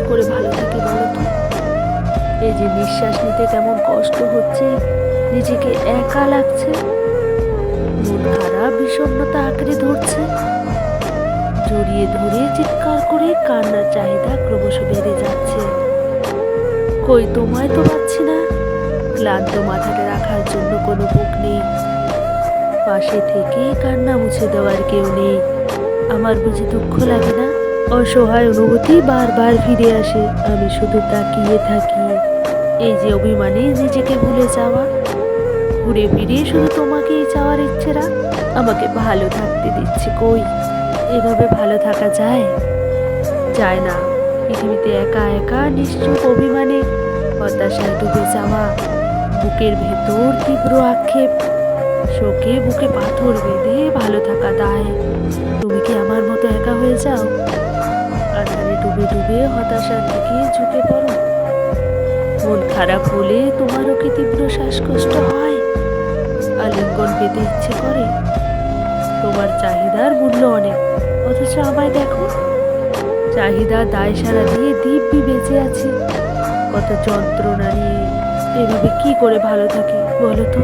করে ভালো থাকি বলো তো? এই যে নিঃশ্বাস নিতে কেমন কষ্ট হচ্ছে, নিজেকে একা লাগছে, মন খারাপ বিষণ্ণতা আঁকড়ে ধরছে, জড়িয়ে ধরে চিৎকার করে কান্নার চাহিদা ক্রমশ বেড়ে যাচ্ছে। কই তোমায় তো পাচ্ছি না, ক্লান্ত মাথাটা রাখার জন্য কোনো বুক নেই, পাশে থেকে কান্না মুছে দেওয়ার কেউ নেই। আমার বুঝি দুঃখ লাগে না? অসহায় অনুভূতি বারবার ফিরে আসে, আমি শুধু তাকিয়ে থাকি। এই যে অভিমানে নিজেকে ভুলে যাওয়া, ঘুরে ফিরে শুধু তোমাকেই চাওয়ার ইচ্ছেরা আমাকে ভালো থাকতে দিচ্ছে। কই এভাবে ভালো থাকা যায়? যায় না। পৃথিবীতে একা একা নিশ্চুপ অভিমানে হতাশায় ডুবে যাওয়া, বুকের ভেতর তীব্র আক্ষেপ, শোকে বুকে পাথর বেঁধে ভালো থাকা দায়। তুমি কি আমার মতো একা হয়ে যাও? আধারে ডুবে ডুবে হতাশার দিকে ঝুঁকে পড়ো? মন খারাপ হলে তোমারও কি তীব্র শ্বাসকষ্ট হয়, আলিঙ্গন পেতে ইচ্ছে করে? তোমার চাহিদার মূল্য অনেক, অথচ আমায় দেখো, চাহিদা দায় সারা দিয়ে দিব্যি বেঁচে আছি, কত যন্ত্রণা নিয়ে। এভাবে কি করে ভালো থাকি বলো তো?